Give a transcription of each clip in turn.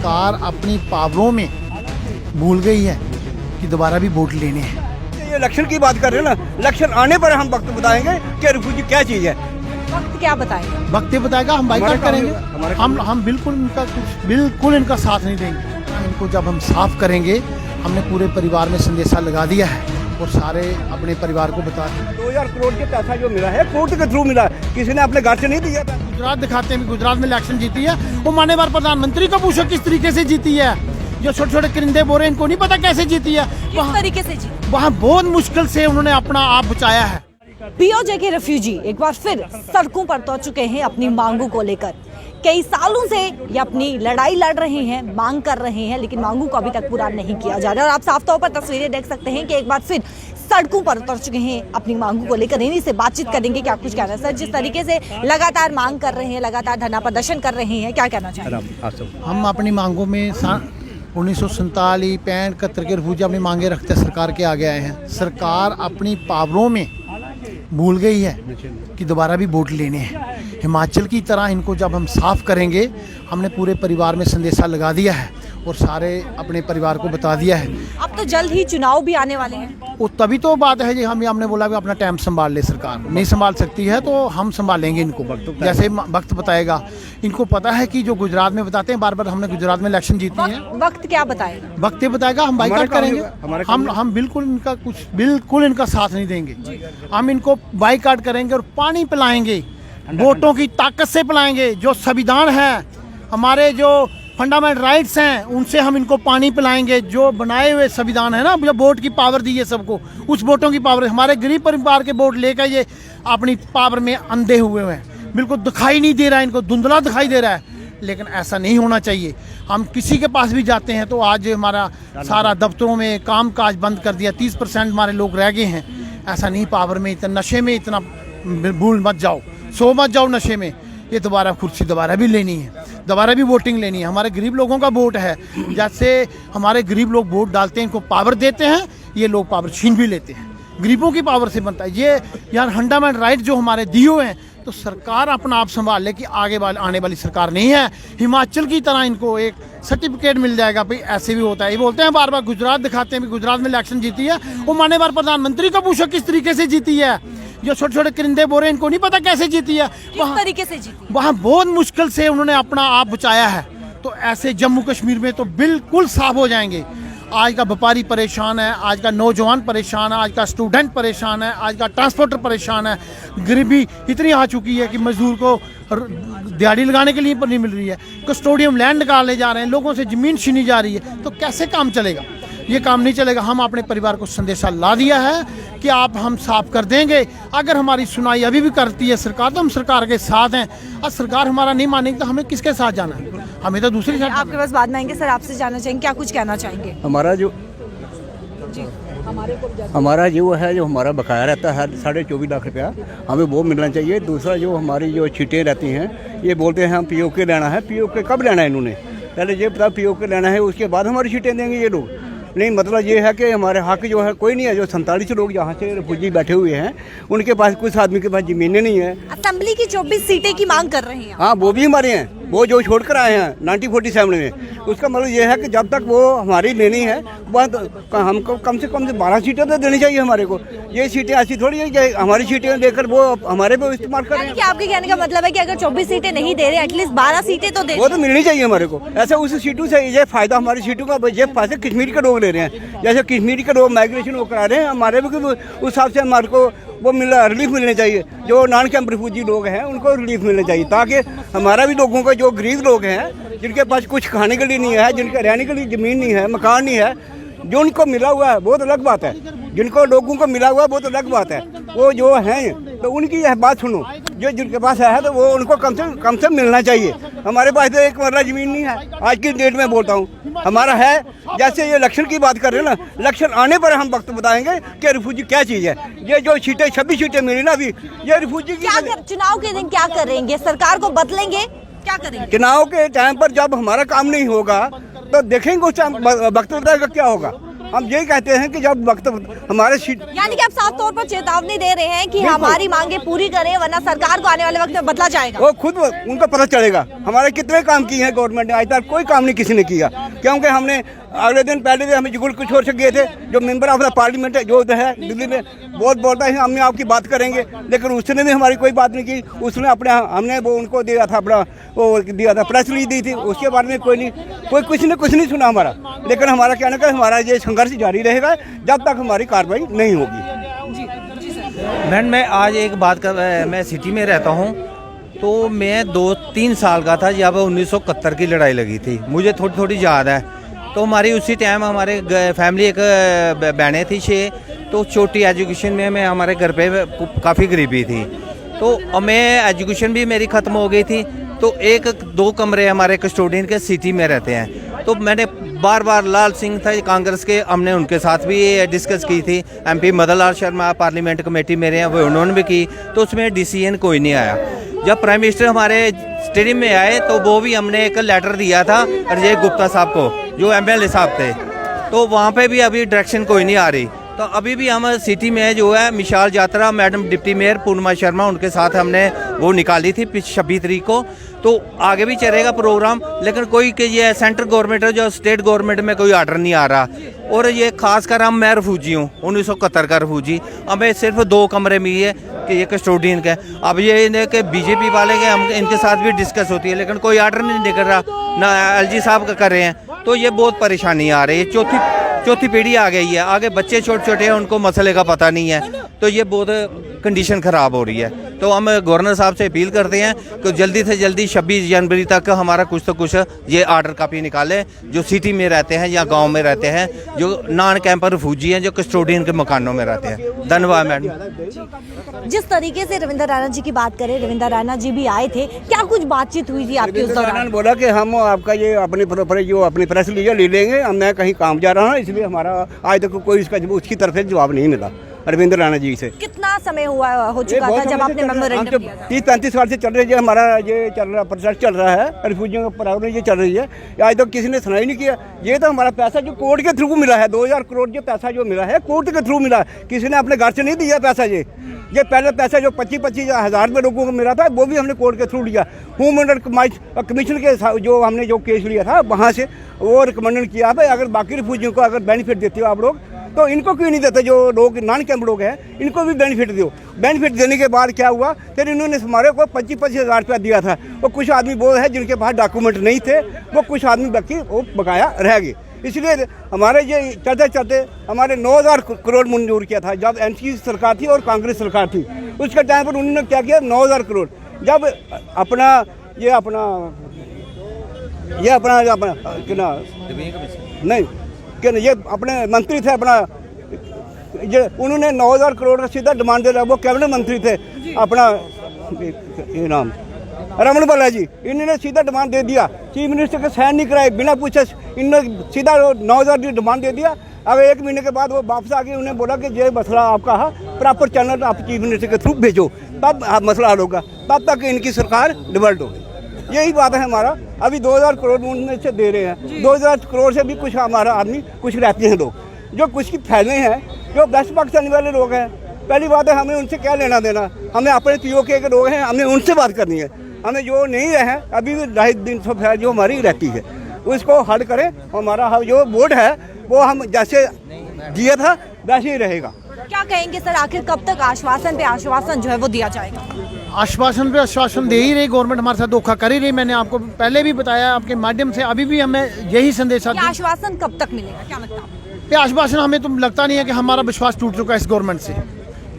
सरकार अपनी पावरों में भूल गई है कि दोबारा भी वोट लेने हैं। ये इलेक्शन की बात कर रहे हैं ना, इलेक्शन आने पर हम वक्त बताएंगे कि रिफ्यूजी क्या चीज़ है। वक्त क्या बताएगा? वक्त बताएगा, हम बाइकाट करेंगे। हम बिल्कुल इनका साथ नहीं देंगे। इनको जब हम साफ करेंगे, हमने पूरे परिवार में संदेशा लगा दिया है और सारे अपने परिवार को बता दिया। 2000 करोड़ के पैसा जो मिला है कोर्ट के थ्रू मिला है, किसी ने अपने घर से नहीं दिया था। गुजरात दिखाते हैं, गुजरात में इलेक्शन जीती है, वो मान्यवर प्रधानमंत्री को पूछो किस तरीके से जीती है। जो छोटे छोटे करिंदे बोरे, इनको नहीं पता कैसे जीती है। किस तरीके से जीती? वहाँ बहुत मुश्किल से उन्होंने अपना आप बचाया है। पीओजे के रेफ्यूजी एक बार फिर सड़कों पर उतर चुके हैं अपनी मांगों को लेकर। कई सालों से ये अपनी लड़ाई लड़ रहे हैं, मांग कर रहे हैं, लेकिन मांगों को अभी तक पूरा नहीं किया जा रहा है। और आप साफ तौर पर तस्वीरें देख सकते हैं कि एक बार फिर सड़कों पर उतर चुके हैं अपनी मांगों को लेकर। इन्हीं से बातचीत करेंगे, क्या कुछ कहना है सर। जिस तरीके से लगातार मांग कर रहे हैं, लगातार धरना प्रदर्शन कर रहे हैं, क्या कहना चाहिए? हम अपनी मांगों में 1947, 65, 71 के रिफ्यूजी अपनी मांगे रखते सरकार के आगे आए हैं। सरकार अपनी पावरों में भूल गई है कि दोबारा भी वोट लेने हैं। हिमाचल की तरह इनको जब हम साफ करेंगे, हमने पूरे परिवार में संदेशा लगा दिया है और सारे अपने परिवार को बता दिया है। अब तो जल्द ही चुनाव भी आने वाले हैं। वो तभी तो बात है जी, हमने बोला कि अपना टाइम संभाल ले। सरकार नहीं संभाल सकती है तो हम संभालेंगे इनको, जैसे वक्त बताएगा। इनको पता है कि जो गुजरात में बताते हैं बार बार, हमने गुजरात में इलेक्शन जीती है। वक्त क्या बताएगा? वक्त ये बताएगा, हम बाइकाट करेंगे। हम बिल्कुल इनका साथ नहीं देंगे। हम इनको बाइकाट करेंगे और पानी पिलाएंगे, वोटों की ताकत से पिलाएंगे। जो संविधान है, हमारे जो फंडामेंटल राइट्स हैं, उनसे हम इनको पानी पिलाएंगे। जो बनाए हुए संविधान है ना, जो वोट की पावर दी है सबको, उस वोटों की पावर। हमारे गरीब परिवार के वोट लेकर ये अपनी पावर में अंधे हुए हैं। बिल्कुल दिखाई नहीं दे रहा है, इनको धुंधला दिखाई दे रहा है, लेकिन ऐसा नहीं होना चाहिए। हम किसी के पास भी जाते हैं तो आज हमारा सारा दफ्तरों में काम काज बंद कर दिया, 30% हमारे लोग रह गए हैं। ऐसा नहीं, पावर में इतना, नशे में इतना भूल मत जाओ, सो मत जाओ नशे में। ये दोबारा कुर्सी दोबारा भी लेनी है, दोबारा भी वोटिंग लेनी है। हमारे गरीब लोगों का वोट है, जैसे हमारे गरीब लोग वोट डालते हैं, इनको पावर देते हैं, ये लोग पावर छीन भी लेते हैं। गरीबों की पावर से बनता है ये। यार फंडामेंटल राइट जो हमारे दिए हुए हैं, तो सरकार अपना आप संभाल ले कि आगे आने वाली सरकार नहीं है। हिमाचल की तरह इनको एक सर्टिफिकेट मिल जाएगा, भाई ऐसे भी होता है। ये बोलते हैं बार बार, गुजरात दिखाते हैं, गुजरात में इलेक्शन जीती है, वो मान्यवर प्रधानमंत्री को पूछो किस तरीके से जीती है। जो छोटे छोटे करिंदे बोरे, इनको नहीं पता कैसे जीती है। किस तरीके से जीती? वहाँ बहुत मुश्किल से उन्होंने अपना आप बचाया है। तो ऐसे जम्मू कश्मीर में तो बिल्कुल साफ हो जाएंगे। आज का व्यापारी परेशान है, आज का नौजवान परेशान है, आज का स्टूडेंट परेशान है, आज का ट्रांसपोर्टर परेशान है। गरीबी इतनी आ चुकी है कि मजदूर को दिहाड़ी लगाने के लिए नहीं मिल रही है। कस्टोडियम लैंड निकालने जा रहे हैं, लोगों से ज़मीन छीनी जा रही है। तो कैसे काम चलेगा? ये काम नहीं चलेगा। हम अपने परिवार को संदेशा ला दिया है कि आप हम साफ कर देंगे। अगर हमारी सुनाई अभी भी करती है सरकार, तो हम सरकार के साथ हैं। और सरकार हमारा नहीं मानेगी तो हमें किसके साथ जाना है? हमें तो दूसरी साथ। आपके पास बाद में आएंगे सर, आपसे जानना चाहेंगे, क्या कुछ कहना चाहेंगे? हमारा जो है, जो हमारा बकाया रहता है 24.5 लाख रुपया, हमें वो मिलना चाहिए। दूसरा जो हमारी जो सीटें रहती हैं, ये बोलते हैं हम पीओके लेना है। पीओके कब लेना है? इन्होंने पहले ये पता पीओके लेना है, उसके बाद हमारी सीटें देंगे ये लोग। नहीं, मतलब ये है कि हमारे हक जो है कोई नहीं है। जो 47 लोग यहाँ से रिफ्यूजी बैठे हुए हैं, उनके पास, कुछ आदमी के पास ज़मीनें नहीं है। असेंबली की 24 सीटें की मांग कर रहे हैं। हाँ, वो भी हमारे हैं, वो जो छोड़कर आए हैं 1947 में। उसका मतलब ये है कि जब तक वो हमारी लेनी है, वह हमको कम से कम 12 सीटें तो देनी चाहिए हमारे को। ये सीटें ऐसी थोड़ी है कि हमारी सीटें लेकर वो हमारे पे इस्तेमाल कर रहे हैं। आपके कहने का मतलब है कि अगर 24 सीटें नहीं दे रहे, एटलीस्ट 12 सीटें तो दे। वो तो मिलनी चाहिए हमारे को। ऐसे उस सीटों से ये फायदा, हमारी सीटों का ये पैसे कश्मीर के लोग ले रहे हैं। जैसे कश्मीर के लोग माइग्रेशन वो करा रहे हैं, हमारे भी उस हिसाब से हमारे को वो रिलीफ मिलने चाहिए। जो नॉन कैंप रिफ्यूजी लोग हैं, उनको रिलीफ मिलना चाहिए, ताकि हमारा भी लोगों का, जो गरीब लोग हैं, जिनके पास कुछ खाने के लिए नहीं है, जिनके रहने के लिए ज़मीन नहीं है, मकान नहीं है, जो उनको मिला हुआ है बहुत अलग बात है। जिनको लोगों को मिला हुआ है बहुत अलग बात है। वो जो हैं तो उनकी यह बात सुनो, जो जिनके पास है तो वो उनको कम से मिलना चाहिए। हमारे पास तो एक मरला ज़मीन नहीं है, आज की डेट में बोलता हूँ हमारा है। जैसे ये इलेक्शन की बात कर रहे हैं ना, इलेक्शन आने पर हम वक्त बताएंगे कि रिफ्यूजी क्या चीज़ है। ये जो सीटें 26 सीटें मिली ना अभी, ये रिफ्यूजी की। चुनाव के दिन क्या करेंगे? सरकार को बदलेंगे, क्या करेंगे? चुनाव के टाइम पर जब हमारा काम नहीं होगा तो देखेंगे, उस टाइम वक्त बताएगा क्या होगा। हम यही कहते हैं कि जब वक्त हमारे यानी कि आप साफ तौर पर चेतावनी दे रहे हैं कि हमारी मांगे पूरी करें, वरना सरकार को आने वाले वक्त में बदला जाएगा। वो खुद उनको पता चलेगा हमारे कितने काम किए हैं गवर्नमेंट ने, आज तक कोई काम नहीं किसी ने किया। क्योंकि हमने अगले दिन पहले भी हमें जुगुल कुछ और से गए थे, जो मेंबर ऑफ द पार्लियामेंट है जो है दिल्ली में, बहुत बोलता है हमने आपकी बात करेंगे, लेकिन उसने भी हमारी कोई बात नहीं की। उसने अपने हमने वो उनको दिया था अपना वो दिया था प्रेस रिलीज दी थी, उसके बारे में कोई कुछ नहीं सुना हमारा। लेकिन हमारा कहना है हमारा ये संघर्ष जारी रहेगा जब तक हमारी कार्रवाई नहीं होगी। मैम मैं आज एक बात कर, मैं सिटी में रहता हूँ, तो मैं 2-3 साल का था जब 1971 की लड़ाई लगी थी, मुझे थोड़ी थोड़ी याद है। तो हमारी उसी टाइम हमारे फैमिली एक बहनें थी 6, तो छोटी एजुकेशन में मैं हमारे घर पे काफ़ी गरीबी थी, तो मैं एजुकेशन भी मेरी ख़त्म हो गई थी। तो 1-2 कमरे हमारे कस्टोडियन के सिटी में रहते हैं। तो मैंने बार बार लाल सिंह था कांग्रेस के, हमने उनके साथ भी डिस्कस की थी। MP Madan Lal Sharma parliament committee मेरे हैं, वो उन्होंने भी की, तो उसमें डिसीजन कोई नहीं आया। जब प्राइम मिनिस्टर हमारे स्टेडियम में आए तो वो भी हमने एक लेटर दिया था अजय गुप्ता साहब को, जो MLA साहब थे, तो वहाँ पे भी अभी डायरेक्शन कोई नहीं आ रही। तो अभी भी हम सिटी में जो है मिसाल यात्रा मैडम डिप्टी मेयर पूर्णिमा शर्मा उनके साथ हमने वो निकाली थी 26 तारीख को, तो आगे भी चलेगा प्रोग्राम। लेकिन कोई कि ये सेंट्रल गवर्नमेंट है जो स्टेट गवर्नमेंट में कोई आर्डर नहीं आ रहा। और ये खासकर मैं रिफ्यूजी हूँ, 1971 का रिफ्यूजी, हमें सिर्फ 2 कमरे मिले कि ये कस्टोडियन के। अब ये कि बीजेपी वाले के हम इनके साथ भी डिस्कस होती है, लेकिन कोई आर्डर नहीं निकल रहा, ना LG साहब का कर रहे हैं, तो ये बहुत परेशानी आ रही है। चौथी पीढ़ी आ गई है, आगे बच्चे छोटे छोटे हैं, उनको मसले का पता नहीं है, तो ये बहुत कंडीशन ख़राब हो रही है। तो हम गवर्नर साहब से अपील करते हैं कि जल्दी से जल्दी 26 जनवरी तक हमारा कुछ तो कुछ ये आर्डर कापी निकाले, जो सिटी में रहते हैं या गांव में रहते हैं, जो नॉन कैंपर रिफ्यूजी हैं, जो कस्टोडियन के मकानों में रहते हैं। धन्यवाद मैडम। जिस तरीके से रविंद्र रैना जी की बात करें, रविंद्र रैना जी भी आए थे, क्या कुछ बातचीत हुई थी आपकी उस दौरान? बोला कि हम आपका ये अपनी प्रॉपर्टी जो अपनी प्रेस लीजिए ले लेंगे, हम मैं कहीं काम जा रहा हूँ, इसलिए हमारा आज तक कोई इसका उसकी तरफ से जवाब नहीं मिला रविंद्र रैना जी से। कितना समय हो चुका था जब आपने मेमोरेंडम दिया था? 30-35 साल से चल रही है हमारा ये चल रहा प्रोसेस चल रहा है, रिफ्यूजियों का प्रॉब्लम ये चल रही है, आज तक किसी ने सुनाई नहीं किया। ये तो हमारा पैसा जो कोर्ट के थ्रू मिला है, 2000 करोड़ जो पैसा जो मिला है कोर्ट के थ्रू मिला है, किसी ने अपने घर से नहीं दिया पैसा। ये पहले पैसा जो 25-25 हज़ार में लोगों को मिला था, वो भी हमने कोर्ट के थ्रू लिया। होम कमीशन के जो हमने जो केस लिया था वहाँ से वो रिकमेंड किया भाई अगर बाकी रिफ्यूजियों को अगर बेनिफिट देते हो आप लोग, तो इनको क्यों नहीं देते? जो लोग नॉन कैंप लोग हैं इनको भी बेनिफिट दो। बेनिफिट देने के बाद क्या हुआ, फिर इन्होंने हमारे को 25-25 हज़ार रुपया दिया था। वो कुछ आदमी वो है जिनके पास डॉक्यूमेंट नहीं थे, वो कुछ आदमी बाकी वो बकाया रह गए। इसलिए हमारे ये चलते चलते हमारे 9000 करोड़ मंजूर किया था जब NC सरकार थी और कांग्रेस सरकार थी। उसके टाइम पर उन्होंने क्या किया, 9000 करोड़। जब अपना नहीं कि ये अपने मंत्री थे अपना, ये उन्होंने 9000 करोड़ का सीधा डिमांड दे रहा। वो कैबिनेट मंत्री थे अपना, ये नाम रमन बाला जी, इन्होंने सीधा डिमांड दे दिया, चीफ मिनिस्टर के साइन नहीं कराए, बिना पूछे इन्होंने सीधा 9000 की डिमांड दे दिया। अब 1 महीने के बाद वो वापस आ गए, उन्हें बोला कि ये मसला आपका है, प्रॉपर चैनल आप चीफ मिनिस्टर के थ्रू भेजो, तब मसला हल होगा। तब तक इनकी सरकार डिवल्ट हो गई। यही बात है हमारा। अभी 2000 करोड़ उनमें से दे रहे हैं, 2000 करोड़ से भी कुछ हमारा आदमी कुछ रहते हैं लोग जो कुछ की फैले हैं, जो वेस्ट पाकिस्तान वाले लोग हैं। पहली बात है हमें उनसे क्या लेना देना, हमें अपने POK के लोग हैं, हमें उनसे बात करनी है। हमें जो नहीं रहे अभी भी 250 फैल जो हमारी रहती है उसको हल करें। हमारा जो बोर्ड है वो हम जैसे दिया था वैसे ही रहेगा। क्या कहेंगे सर, आखिर कब तक आश्वासन पे आश्वासन जो है वो दिया जाएगा? आश्वासन पे आश्वासन दे ही रही गवर्नमेंट, हमारे साथ धोखा कर ही रही। मैंने आपको पहले भी बताया आपके माध्यम से, अभी भी हमें यही संदेश आता है। आश्वासन कब तक मिलेगा, क्या लगता है? पे आश्वासन हमें तो लगता नहीं है कि हमारा विश्वास टूट चुका है इस गवर्नमेंट से।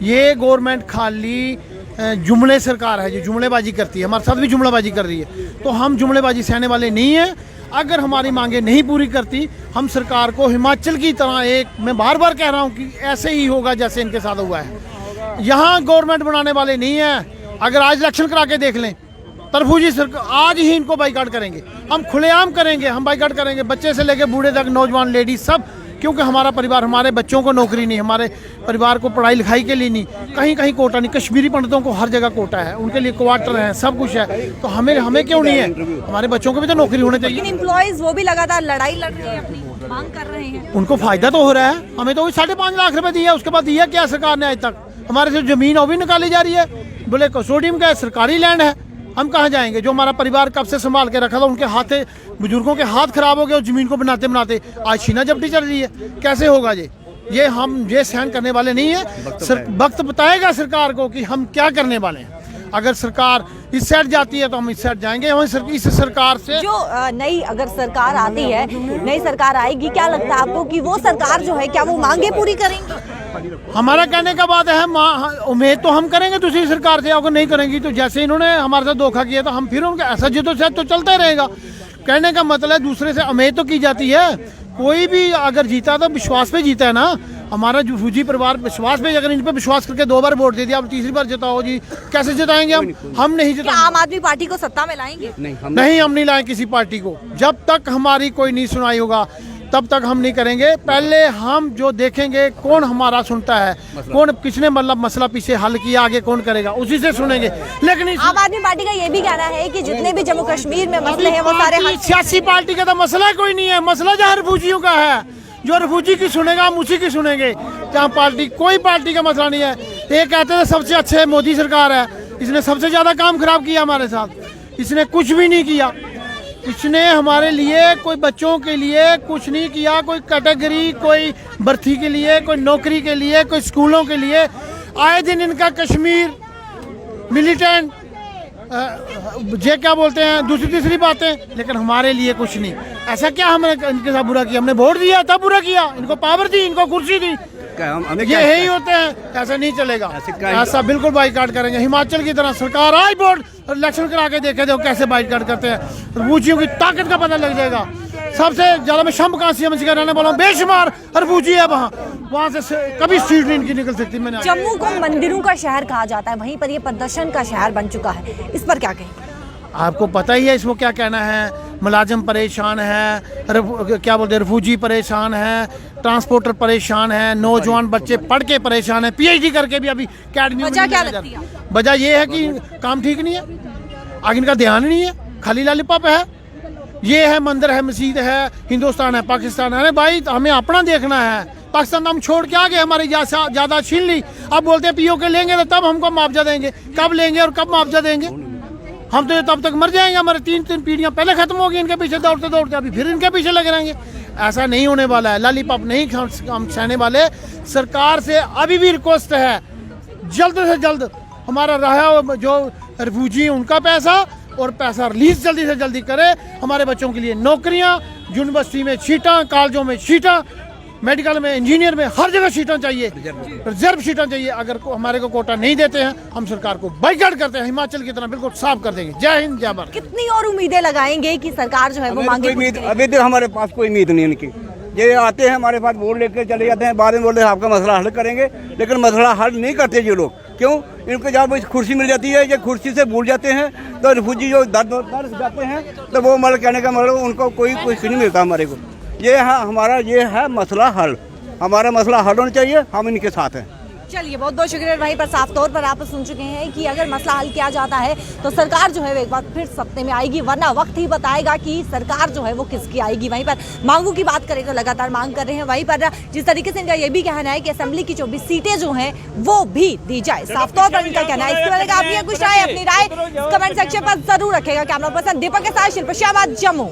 ये गवर्नमेंट खाली जुमले सरकार है जो जुमलेबाजी करती है, हमारे साथ भी जुमलेबाजी कर रही है। तो हम जुमलेबाजी सहने वाले नहीं हैं। अगर हमारी मांगे नहीं पूरी करती, हम सरकार को हिमाचल की तरह मैं बार बार कह रहा हूँ कि ऐसे ही होगा जैसे इनके साथ हुआ है। यहाँ गवर्नमेंट बनाने वाले नहीं हैं। अगर आज इलेक्शन करा के देख लें, तरफूजी सरकार आज ही इनको बाइकाट करेंगे, हम खुलेआम करेंगे, हम बाइकाट करेंगे, बच्चे से लेकर बूढ़े तक, नौजवान, लेडीज सब। क्योंकि हमारा परिवार, हमारे बच्चों को नौकरी नहीं, हमारे परिवार को पढ़ाई लिखाई के लिए नहीं, कहीं कहीं कोटा नहीं। कश्मीरी पंडितों को हर जगह कोटा है, उनके लिए क्वार्टर है, सब कुछ है। तो हमें क्यों नहीं है? हमारे बच्चों को भी तो नौकरी होनी चाहिए। लेकिन एम्प्लॉइज वो भी लगातार लड़ाई लड़ रहे हैं अपनी। मांग कर रहे हैं। उनको फायदा तो हो रहा है, हमें तो 5.5 लाख रुपए दिया, उसके बाद दिया क्या सरकार ने आज तक? हमारे से जमीन वो भी निकाली जा रही है, बोले कंसोर्टियम का सरकारी लैंड है, हम कहाँ जाएंगे? जो हमारा परिवार कब से संभाल के रखा था, उनके हाथ, बुजुर्गों के हाथ खराब हो गए उस जमीन को बनाते बनाते, आज छीना झपटी चल रही है, कैसे होगा ये हम ये सहन करने वाले नहीं है। वक्त बताएगा सरकार को कि हम क्या करने वाले हैं। अगर सरकार इस साइड जाती है तो हम इस साइड जाएंगे, हम इस सरकार से जो नई अगर सरकार आती है, नई सरकार आएगी, क्या लगता है आपको कि वो सरकार जो है क्या वो मांगे पूरी करेंगी? हमारा कहने का बात है, उम्मीद तो हम करेंगे दूसरी सरकार से, अगर नहीं करेंगी तो जैसे इन्होंने हमारे साथ धोखा किया तो हम फिर उनका ऐसा जिद्दोजहद तो चलता ही रहेगा। कहने का मतलब दूसरे से उम्मीद तो की जाती है, कोई भी अगर जीता तो विश्वास पे जीता है ना। हमारा जो फौजी परिवार विश्वास पे, अगर इन पे विश्वास करके 2 बार वोट दे दिया, अब तीसरी बार जिताओ जी, कैसे जिताएंगे हम नहीं क्या जिताएंगे। आम आदमी पार्टी को सत्ता में लाएंगे? नहीं, हम नहीं लाए किसी पार्टी को, जब तक हमारी कोई नहीं सुनाई होगा तब तक हम नहीं करेंगे। पहले हम जो देखेंगे कौन हमारा सुनता है, कौन किसने मतलब मसला पीछे हल किया, आगे कौन करेगा, उसी से सुनेंगे। लेकिन आम आदमी पार्टी का ये भी कहना है कि जितने भी जम्मू कश्मीर में मसले हैं वो सारे हल। सियासी पार्टी का तो मसला कोई नहीं है, मसला जहाँ रिफ्यूजियों का है, जो रिफ्यूजी की सुनेगा हम उसी की सुनेंगे। जहाँ पार्टी, कोई पार्टी का मसला नहीं है। ये कहते हैं सबसे अच्छे मोदी सरकार है, इसने सबसे ज्यादा काम खराब किया हमारे साथ, इसने कुछ भी नहीं किया, इसने हमारे लिए कोई बच्चों के लिए कुछ नहीं किया, कोई कैटेगरी, कोई भर्ती के लिए, कोई नौकरी के लिए, कोई स्कूलों के लिए। आए दिन इनका कश्मीर मिलिटेंट ये क्या बोलते हैं, दूसरी तीसरी बातें, लेकिन हमारे लिए कुछ नहीं। ऐसा क्या हमने इनके साथ बुरा किया? हमने वोट दिया तब बुरा किया, इनको पावर दी, इनको कुर्सी दी, ये यही होते हैं। ऐसा नहीं चलेगा, ऐसा बिल्कुल बाइकाट करेंगे। हिमाचल की तरह सरकार आज वोट इलेक्शन करा के देखे दो कैसे बाइकाट करते हैं, रिफ्यूजियों की ताकत का पता लग जाएगा। सबसे ज्यादा मैं शंभ काशी रहने वाला हूँ, बेशुमार रिफ्यूजी है वहाँ से कभी सीट नहीं इनकी निकल सकती। मैंने जम्मू को मंदिरों का शहर कहा जाता है, वहीं पर ये प्रदर्शन का शहर बन चुका है, इस पर क्या कहें? आपको पता ही है इसको क्या कहना है। मुलाजिम परेशान है, क्या बोलते हैं, रिफ्यूजी परेशान है, ट्रांसपोर्टर परेशान है, नौजवान बच्चे पढ़ के परेशान है, PhD करके भी अभी अकेडमी में वजह क्या लगती है? वजह ये है कि काम ठीक नहीं है, आगे इनका ध्यान नहीं है, खाली लॉलीपॉप है। ये है मंदिर है, मस्जिद है, हिंदुस्तान है, पाकिस्तान है। अरे भाई हमें अपना देखना है। पाकिस्तान हम छोड़ के आ गए, हमारी ज्यादा छीन ली, अब बोलते हैं POK लेंगे तो तब हमको मुआवजा देंगे। कब लेंगे और कब मुआवजा देंगे? हम तो तब तक मर जाएंगे, हमारे 3 पीढ़ियां पहले खत्म होगी इनके पीछे दौड़ते दौड़ते, अभी फिर इनके पीछे लगे रहेंगे। ऐसा नहीं होने वाला है, लॉलीपॉप नहीं हम सहने वाले। सरकार से अभी भी रिक्वेस्ट है, जल्द से जल्द हमारा रहा जो रिफ्यूजी उनका पैसा और पैसा रिलीज जल्दी से जल्दी करे। हमारे बच्चों के लिए नौकरियां, यूनिवर्सिटी में सीटां, कॉलेजों में सीटां, मेडिकल में, इंजीनियर में, हर जगह सीटें चाहिए, रिजर्व सीटें चाहिए। अगर हमारे को कोटा नहीं देते हैं, हम सरकार को बाइकाट करते हैं, हिमाचल की तरह बिल्कुल साफ कर देंगे। जय हिंद, जय भारत। कितनी और उम्मीदें लगाएंगे कि सरकार जो है वो मांगे? अभी तक हमारे पास कोई उम्मीद नहीं इनकी। ये आते हैं हमारे पास वोट लेकर चले जाते हैं, बाद में बोलते हैं आपका मसला हल करेंगे, लेकिन मसला हल नहीं करते ये लोग। क्यों? इनको जब कुर्सी मिल जाती है, ये कुर्सी से भूल जाते हैं, तो रिफ्यूजी जो दर्द जाते हैं तो वो मतलब कहने का मतलब उनको कोई कुछ नहीं मिलता हमारे को। ये है हमारा, ये है मसला हल, हमारा मसला हल होना चाहिए, हम इनके साथ हैं। चलिए, बहुत बहुत शुक्रिया। वहीं पर साफ तौर पर आप सुन चुके हैं कि अगर मसला हल किया जाता है तो सरकार जो है वो एक बार फिर सत्ते में आएगी, वरना वक्त ही बताएगा कि सरकार जो है वो किसकी आएगी। वहीं पर मांगों की बात करें तो लगातार मांग कर रहे हैं। वहीं पर जिस तरीके से इनका ये भी कहना है कि असेंबली की 24 सीटें जो हैं वो भी दी जाए, साफ तौर पर इनका कहना है। इसके बारे में आपकी कुछ राय, अपनी राय कमेंट सेक्शन पर जरूर रखेगा। कैमरा पर्सन दीपक के साथ शिल्पा शाह, जम्मू।